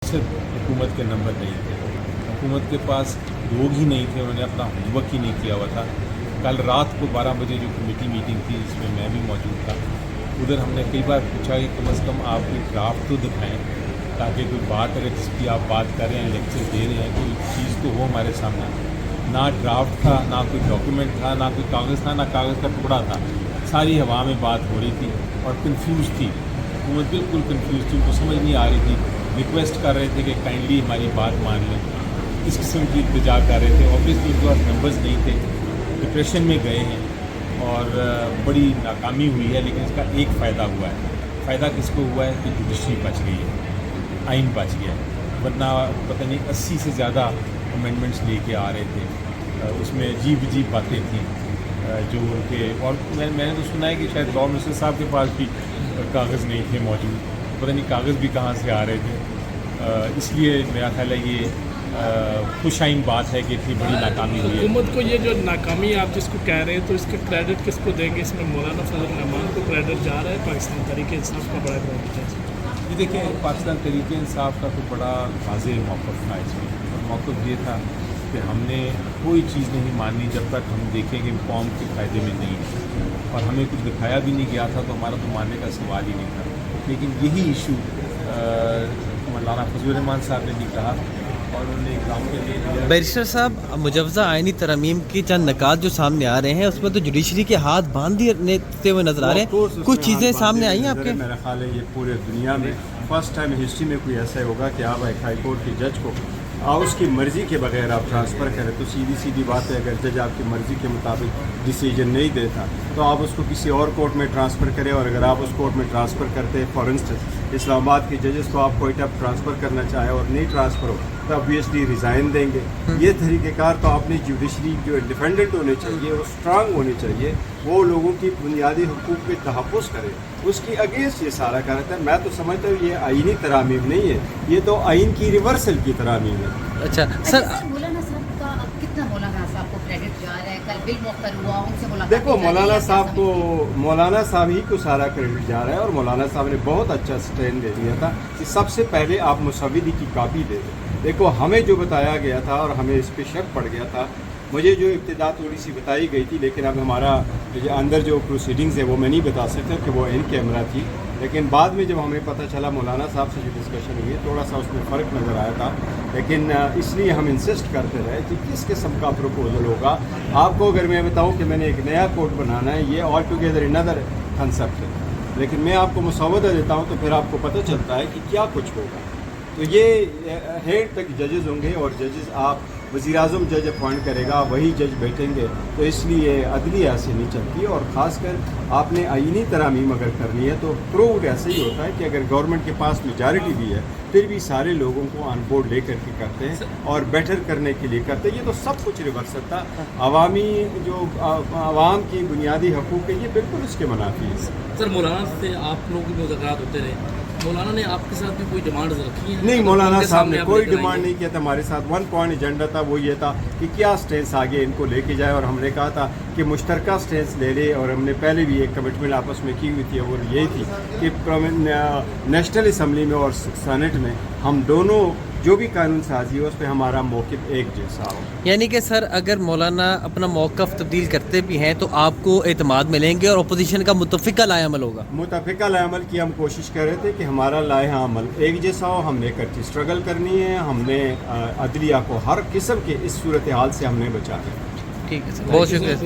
सिर्फ हुकूमत के नंबर नहीं थे, हुकूमत के पास लोग ही नहीं थे, उन्होंने अपना होमवर्क ही नहीं किया हुआ था। कल रात को 12 बजे जो कमेटी मीटिंग थी जिसमें मैं भी मौजूद था, उधर हमने कई बार पूछा कि कम से कम आप कोई ड्राफ्ट तो दिखाएं ताकि कोई बात अगर जिस की आप बात कर रहे हैं, लेक्चर दे रहे हैं, कोई चीज़ तो हो हमारे सामने। ना ड्राफ्ट था, ना कोई डॉक्यूमेंट था, ना कोई कागज़ था, ना कागज़ का टुकड़ा था। सारी हवा में बात हो रही थी और कंफ्यूज थी, हुकूमत बिल्कुल कंफ्यूज थी, उनको समझ नहीं आ रही थी। रिक्वेस्ट कर रहे थे कि काइंडली हमारी बात मान लें, इस किस्म की इल्तिजा कर रहे थे। ऑब्वियसली उनके पास नंबर्स नहीं थे, डिप्रेशन में गए हैं और बड़ी नाकामी हुई है। लेकिन इसका एक फ़ायदा हुआ है, फ़ायदा किसको हुआ है कि जुडिशरी बच गई है, आइन बच गया है। वरना पता नहीं 80 से ज़्यादा अमेंडमेंट्स लेके आ रहे थे, उसमें अजीब अजीब बातें थी जो उनके, और मैंने तो सुना है कि शायद लॉ मिनिस्टर साहब के पास भी कागज़ नहीं थे मौजूद, पता नहीं कागज़ भी कहाँ से आ रहे थे। इसलिए मेरा ख्याल है ये खुशाइन बात है कि इतनी बड़ी नाकामी हुई है। हुकूमत को ये जो नाकामी आप जिसको कह रहे हैं तो इसका क्रेडिट किसको देंगे? इसमें मौलाना फजल रहमान को क्रेडिट जा रहा है, पाकिस्तान तहरीक इंसाफ का बड़ा क्रेडिट है? ये देखिए, पाकिस्तान तहरीक इंसाफ का तो बड़ा वाज़ेह मौक़िफ़ था इसमें, और मौक़िफ़ ये था कि हमने कोई चीज़ नहीं माननी जब तक हम देखें कि कौम के फ़ायदे में नहीं है, और हमें कुछ दिखाया भी नहीं गया था तो हमारा तो मानने का सवाल ही नहीं था। लेकिन यही इशू मौलाना फजल रहमान साहब ने भी कहा और उन्होंने एग्जाम के लिए। बैरिस्टर साहब, मुजव्वज़ा आइनी तरमीम की चंद निकात जो सामने आ रहे हैं उसमें तो जुडिशरी के हाथ बांध देते हुए नजर आ रहे हैं, कुछ चीज़ें सामने आई हैं आपके? मेरा ख्याल है ये पूरे दुनिया में फर्स्ट टाइम हिस्ट्री में कोई ऐसा होगा कि आप एक हाई कोर्ट के जज को उसकी मर्ज़ी के बगैर आप ट्रांसफ़र करें। तो सीधी सीधी बात है, अगर जज आपकी मर्ज़ी के मुताबिक डिसीजन नहीं देता तो आप उसको किसी और कोर्ट में ट्रांसफ़र करें, और अगर आप उस कोर्ट में ट्रांसफ़र करते हैं, फॉर इंस्टेंस इस्लामाबाद के जजेस को आप कोयटा ट्रांसफ़र करना चाहें और नहीं ट्रांसफ़र हो तो ऑब्वियसली रिज़ाइन देंगे। ये तरीक़ेकार तो अपनी जुडिशरी जो इंडिपेंडेंट होने चाहिए, वो स्ट्रांग होनी चाहिए, वो लोगों की बुनियादी हुकूक पे तहफ़्फ़ुज़ करे, उसकी अगेंस्ट ये सारा करता है। मैं तो समझता हूँ ये आइनी तरामीम नहीं है, ये तो आइन की रिवर्सल की तरामीम है। अच्छा सर, मौलाना साहब का अब कितना मौलाना साहब को क्रेडिट जा रहा है? कल बिल मुख्तर हुआ, उनसे मुलाकात देखो, मौलाना साहब को, मौलाना साहब ही को सारा क्रेडिट जा रहा है, और मौलाना साहब ने बहुत अच्छा स्टैंड दे दिया था कि सबसे पहले आप मुसव्विदी की कापी दे दें। देखो, हमें जो बताया गया था और हमें इस पर शक पड़ गया था, मुझे जो इब्तिदा थोड़ी सी बताई गई थी, लेकिन अब हमारा जो अंदर जो प्रोसीडिंग्स है वो मैं नहीं बता सकता कि वो इन कैमरा थी। लेकिन बाद में जब हमें पता चला मौलाना साहब से जो डिस्कशन हुई, थोड़ा सा उसमें फ़र्क नज़र आया था। लेकिन इसलिए हम इंसिस्ट करते रहे कि किस किस्म का प्रपोजल होगा। आपको अगर मैं बताऊं कि मैंने एक नया कोर्ट बनाना है, ये ऑल टुगेदर अनदर कंसेप्ट है, लेकिन मैं आपको मुसव्वदा देता हूं तो फिर आपको पता चलता है कि क्या कुछ होगा। तो ये हेड तक जजेस होंगे, और जजेस आप वज़ीर-ए-आज़म जज अपॉइंट करेगा, वही जज बैठेंगे। तो इसलिए अदलिया ऐसे नहीं चलती, और ख़ासकर आपने आइनी तरामीम अगर करनी है तो प्रूव्ड ऐसे ही होता है कि अगर गवर्नमेंट के पास मेजॉरिटी भी है फिर भी सारे लोगों को ऑन बोर्ड ले करके करते हैं और बेटर करने के लिए करते हैं। ये तो सब कुछ रिवर्सल था, अवामी जो आवाम की बुनियादी हकूक़ है ये बिल्कुल उसके मुनाफी है। सर, मौलाना से आप लोगों की मुलाकात होते रहे, मौलाना ने आपके साथ भी कोई डिमांड रखी है? नहीं, मौलाना साहब ने कोई डिमांड नहीं किया था हमारे साथ। वन पॉइंट एजेंडा था, वो ये था कि क्या स्टेंस आगे इनको लेके जाए, और हमने कहा था कि मुश्तरका स्टेंस ले ले, और हमने पहले भी एक कमिटमेंट आपस में की हुई थी, और यही थी कि नेशनल असम्बली में और सेनेट में हम दोनों जो भी कानून साजी हो उस पर हमारा मौक़िफ़ एक जैसा हो। यानी कि सर, अगर मौलाना अपना मौक़िफ़ तब्दील करते भी हैं तो आपको एतमाद मिलेंगे और अपोजिशन का मुतफ़िका लाए अमल होगा? मुतफ़िका लाए अमल की हम कोशिश कर रहे थे कि हमारा लाए अमल एक जैसा हो। हमने इकट्ठी स्ट्रगल करनी है, हमने अदलिया को हर किस्म के इस सूरत हाल से हमने बचाना है। ठीक है सर, बहुत शुक्रिया।